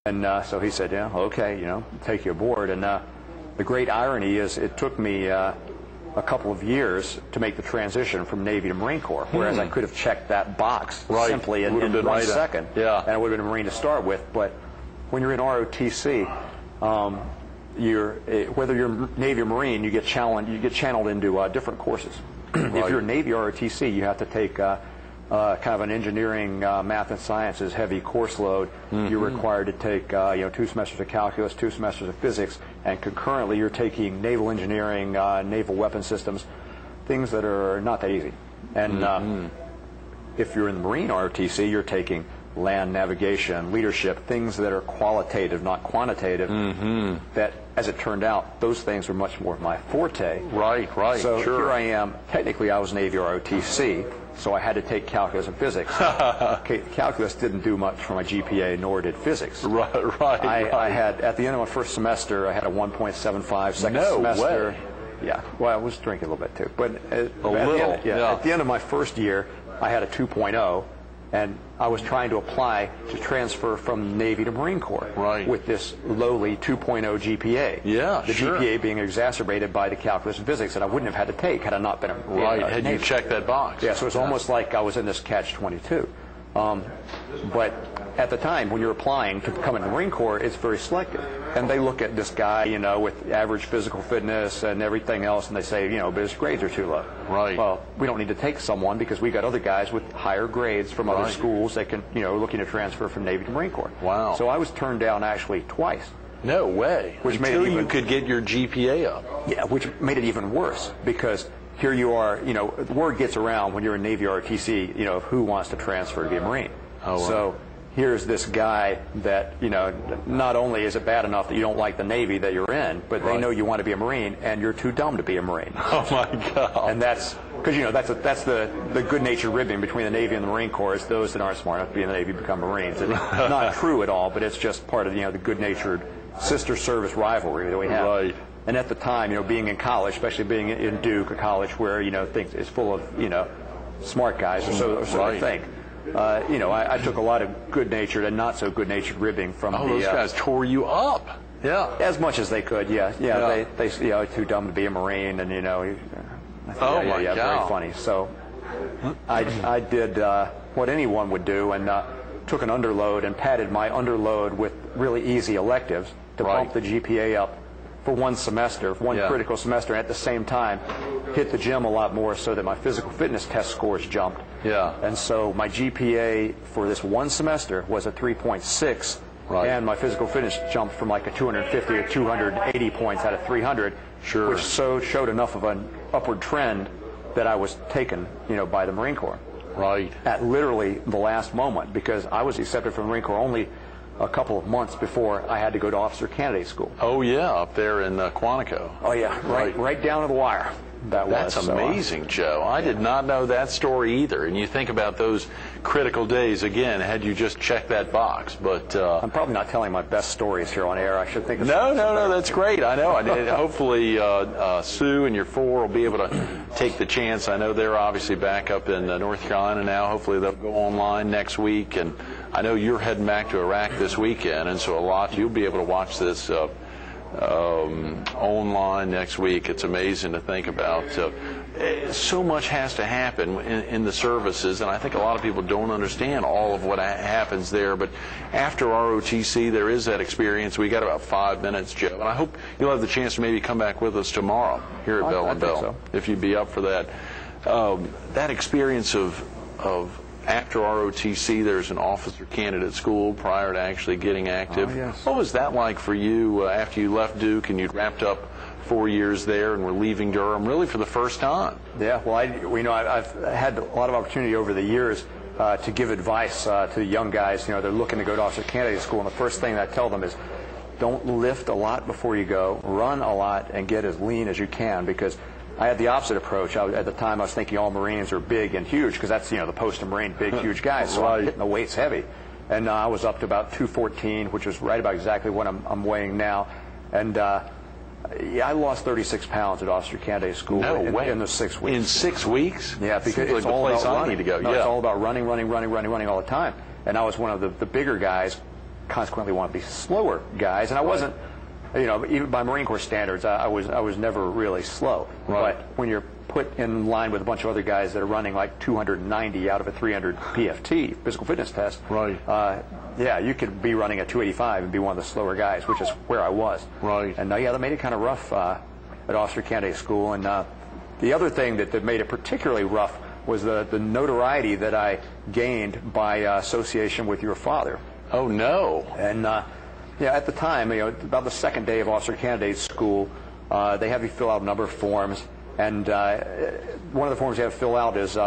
And so he said, yeah, okay, take you aboard. And the great irony is it took me a couple of years to make the transition from Navy to Marine Corps, whereas I could have checked that box simply in 1 second. Yeah. And I would have been a Marine to start with. But when you're in ROTC, whether you're Navy or Marine, you get channeled into different courses. If you're Navy ROTC, you have to take kind of an engineering, math and sciences heavy course load. You're required to take 2 semesters of calculus, 2 semesters of physics, and concurrently you're taking naval engineering, naval weapon systems, things that are not that easy. And if you're in the Marine ROTC, you're taking land navigation, leadership, things that are qualitative, not quantitative. That, as it turned out, those things were much more of my forte. Right. So sure. here I am. Technically, I was Navy ROTC, so I had to take calculus and physics. Calculus didn't do much for my GPA, nor did physics. Right. I had, at the end of my first semester, I had a 1.75. Second No semester. way. Yeah. Well, I was drinking a little bit too, but at the end of my first year, I had a 2.0. And I was trying to apply to transfer from Navy to Marine Corps with this lowly 2.0 GPA. Yeah, the GPA being exacerbated by the calculus and physics that I wouldn't have had to take had I not been a had Navy. you checked that box. Yeah, so it's almost like I was in this catch-22. But at the time, when you're applying to become in the Marine Corps, it's very selective. And they look at this guy, with average physical fitness and everything else, and they say, but his grades are too low. Right. Well, we don't need to take someone because we got other guys with higher grades from other schools that can, looking to transfer from Navy to Marine Corps. Wow. So I was turned down actually twice. No way. Until you could get your GPA up. Yeah, which made it even worse because here you are, the word gets around when you're in Navy ROTC, of who wants to transfer to be a Marine. Oh, wow. So here's this guy that, not only is it bad enough that you don't like the Navy that you're in, but they know you want to be a Marine, and you're too dumb to be a Marine. Oh, my God. And that's, because, that's the good-natured ribbing between the Navy and the Marine Corps is those that aren't smart enough to be in the Navy become Marines. It's not true at all, but it's just part of, the good-natured sister service rivalry that we have. Right. And at the time, being in college, especially being in Duke, a college where, things is full of, smart guys, or so I think. I took a lot of good-natured and not so good-natured ribbing from those guys tore you up. Yeah. As much as they could, yeah. They too dumb to be a Marine, and my God. Very funny. So I did what anyone would do, and took an underload and padded my underload with really easy electives to bump the GPA up for one semester, one critical semester, and at the same time hit the gym a lot more so that my physical fitness test scores jumped. Yeah. And so my GPA for this one semester was a 3.6, and my physical fitness jumped from like a 250 to 280 points out of 300, which showed enough of an upward trend that I was taken, by the Marine Corps. Right. At literally the last moment, because I was accepted from the Marine Corps only a couple of months before I had to go to officer candidate school. Oh, yeah, up there in Quantico. Oh, yeah, right down to the wire. That's amazing, Joe. I did not know that story either. And you think about those critical days, again, had you just checked that box. But I'm probably not telling my best stories here on air. I should think of No, that's great. I know. Hopefully Sue and your 4 will be able to take the chance. I know they're obviously back up in North Carolina now. Hopefully they'll go online next week. And I know you're heading back to Iraq this weekend, and so you'll be able to watch this online next week. It's amazing to think about. So much has to happen in the services, and I think a lot of people don't understand all of what happens there. But after ROTC, there is that experience. We got about 5 minutes, Joe, and I hope you'll have the chance to maybe come back with us tomorrow here at Bell and Bell, if you'd be up for that. That experience of after ROTC, there's an officer candidate school prior to actually getting active. Oh, yes. What was that like for you after you left Duke and you'd wrapped up 4 years there and were leaving Durham really for the first time? Yeah, well, I've had a lot of opportunity over the years to give advice to the young guys. They're looking to go to officer candidate school, and the first thing I tell them is don't lift a lot before you go, run a lot, and get as lean as you can, because I had the opposite approach. At the time, I was thinking all Marines are big and huge, because that's, the post Marine, big, huge guys. So I'm hitting the weights heavy. And I was up to about 214, which is right about exactly what I'm weighing now. And I lost 36 pounds at officer candidate school in the 6 weeks. In 6 weeks? Yeah, because it's all about running. It's all about running all the time. And I was one of the bigger guys consequently want to be slower guys, and I wasn't. Even by Marine Corps standards, I was never really slow. Right. But when you're put in line with a bunch of other guys that are running like 290 out of a 300 PFT, physical fitness test, right. Yeah, you could be running a 285 and be one of the slower guys, which is where I was. Right. And that made it kind of rough at Officer Candidate School. And the other thing that made it particularly rough was the notoriety that I gained by association with your father. Oh, no. And at the time, about the second day of Officer Candidate School, they have you fill out a number of forms, and one of the forms you have to fill out is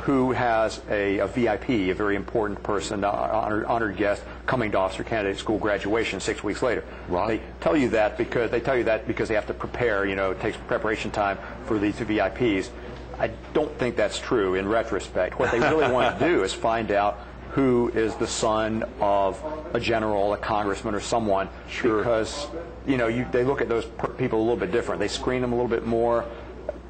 who has a VIP, a very important person, honored guest, coming to Officer Candidate School graduation 6 weeks later. Right. They tell you that because they have to prepare. It takes preparation time for these VIPs. I don't think that's true in retrospect. What they really want to do is find out who is the son of a general, a congressman, or someone. Sure. Because they look at those people a little bit different. They screen them a little bit more.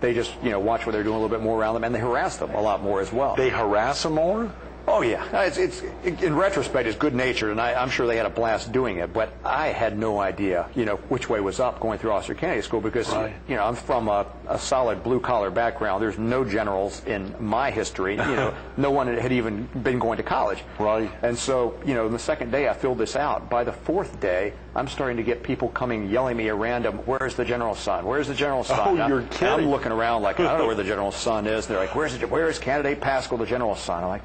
They just watch what they're doing a little bit more around them, and they harass them a lot more as well. They harass them more? Oh yeah, it's in retrospect, it's good natured, and I'm sure they had a blast doing it. But I had no idea, which way was up going through Officer Candidate School because, right. I'm from a solid blue collar background. There's no generals in my history. No one had even been going to college. Right. And so, the second day I filled this out. By the fourth day, I'm starting to get people coming yelling me at random, "Where's the general's son? Where's the general's son?" Oh, you're kidding! I'm looking around like I don't know where the general's son is. And they're like, "Where's Candidate Paschall, the general's son?" I'm like,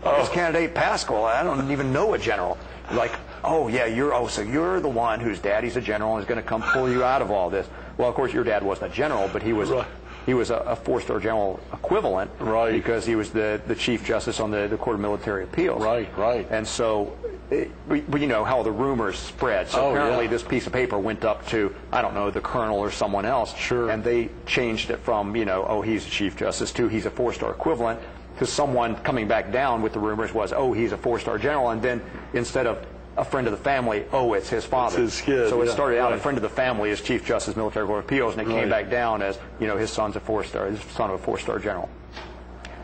"Where's Candidate Paschall? I don't even know a general." Like, "Oh yeah, so you're the one whose daddy's a general and is going to come pull you out of all this." Well, of course, your dad wasn't a general, but he was. Right. He was a four-star general equivalent, right? Because he was the Chief Justice on the Court of Military Appeals, right. And so, you know how the rumors spread. So apparently, this piece of paper went up to the colonel or someone else, sure, and they changed it from he's a Chief Justice to he's a four-star equivalent. To someone coming back down with the rumors was, he's a four-star general, and then instead of a friend of the family, it's his father. It's his kid. So it started out a friend of the family as Chief Justice, Military Court of Appeals, and it came back down as his son's a his son of a four-star general.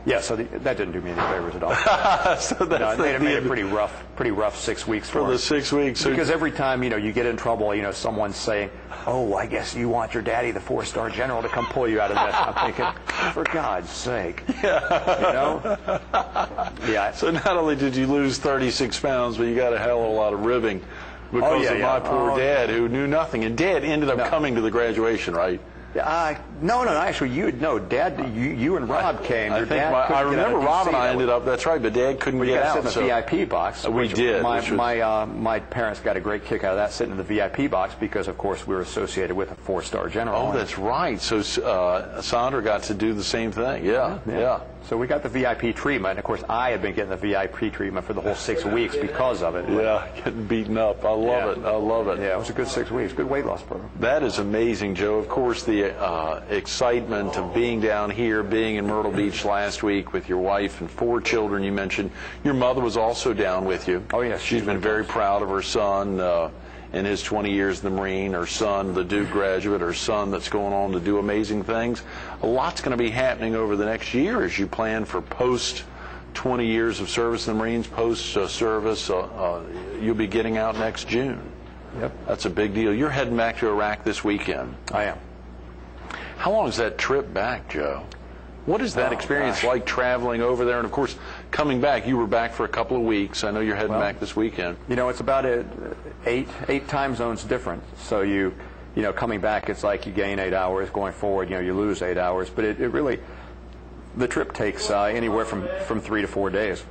Yeah, so that didn't do me any favors at all. So that's it made it pretty rough 6 weeks for the 6 weeks. Because every time you get in trouble, someone's saying, I guess you want your daddy, the four-star general, to come pull you out of this. I'm thinking, for God's sake, Yeah. So not only did you lose 36 pounds, but you got a hell of a lot of ribbing because of my poor dad, who knew nothing. And Dad ended up coming to the graduation, right? No, actually, Dad, you and Rob came. I remember Rob and I ended up, that's right, but Dad couldn't get out. We got to sit in the VIP box. We did. My parents got a great kick out of that, sitting in the VIP box, because, of course, we were associated with a four-star general. Oh, that's right. So Sandra got to do the same thing. Yeah. So we got the VIP treatment. And of course, I had been getting the VIP treatment for the whole 6 weeks because of it. Yeah, getting beaten up. I love it. I love it. Yeah, it was a good 6 weeks. Good weight loss program. That is amazing, Joe. Of course, the excitement of being down here, being in Myrtle Beach last week with your wife and 4 children. You mentioned your mother was also down with you. Oh, yes. She's been very proud of her son in his 20 years in the Marine, her son, the Duke graduate, her son that's going on to do amazing things. A lot's going to be happening over the next year as you plan for post 20 years of service in the Marines, post-service. You'll be getting out next June. Yep. That's a big deal. You're heading back to Iraq this weekend. I am. How long is that trip back, Joe? What is that experience like traveling over there? And, of course, coming back, you were back for a couple of weeks. I know you're heading back this weekend. It's about eight time zones different. So coming back, it's like you gain 8 hours. Going forward, you lose 8 hours. But it really, the trip takes anywhere from 3 to 4 days.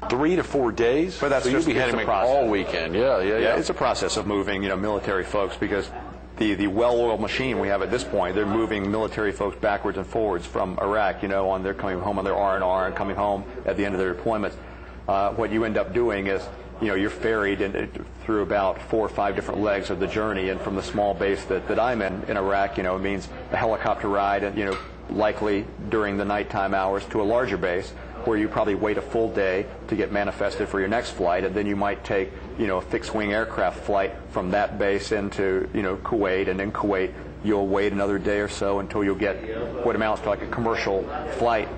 3 to 4 days? But that's so just you'll be heading back all weekend. Yeah. It's a process of moving, military folks, because the well-oiled machine we have at this point, they're moving military folks backwards and forwards from Iraq, they're coming home on their R&R and coming home at the end of their deployments. What you end up doing is, you're ferried through about 4 or 5 different legs of the journey, and from the small base that I'm in Iraq, it means a helicopter ride, and likely during the nighttime hours, to a larger base, where you probably wait a full day to get manifested for your next flight, and then you might take, a fixed-wing aircraft flight from that base into, Kuwait, and in Kuwait you'll wait another day or so until you'll get what amounts to like a commercial flight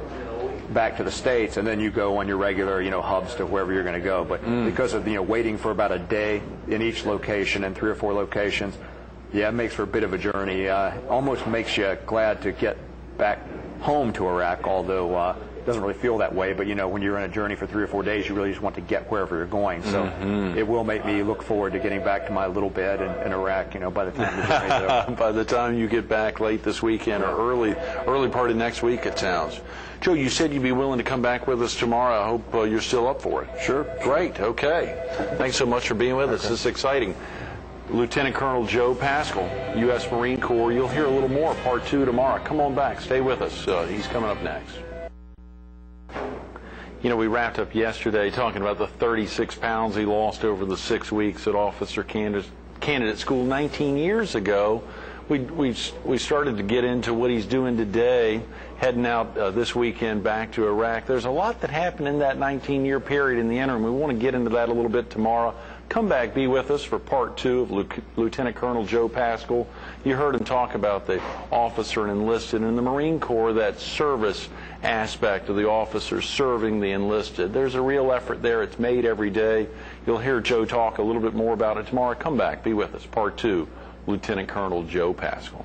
back to the States, and then you go on your regular, hubs to wherever you're going to go. But because of, waiting for about a day in each location and 3 or 4 locations, yeah, it makes for a bit of a journey. Almost makes you glad to get back home to Iraq, although it doesn't really feel that way. But, when you're on a journey for 3 or 4 days, you really just want to get wherever you're going. So it will make me look forward to getting back to my little bed in Iraq, by the time the journey's over. By the time you get back late this weekend or early part of next week, it sounds. Joe, you said you'd be willing to come back with us tomorrow. I hope you're still up for it. Sure. Great. Okay. Thanks so much for being with us. This is exciting. Lieutenant Colonel Joe Paschall, U.S. Marine Corps. You'll hear a little more, part 2 tomorrow. Come on back. Stay with us. He's coming up next. We wrapped up yesterday talking about the 36 pounds he lost over the 6 weeks at Officer Candidate School 19 years ago. We started to get into what he's doing today, heading out this weekend back to Iraq. There's a lot that happened in that 19-year period in the interim. We want to get into that a little bit tomorrow. Come back, be with us for part 2 of Lieutenant Colonel Joe Paschall. You heard him talk about the officer and enlisted in the Marine Corps, that service aspect of the officers serving the enlisted. There's a real effort there. It's made every day. You'll hear Joe talk a little bit more about it tomorrow. Come back, be with us. Part 2, Lieutenant Colonel Joe Paschall.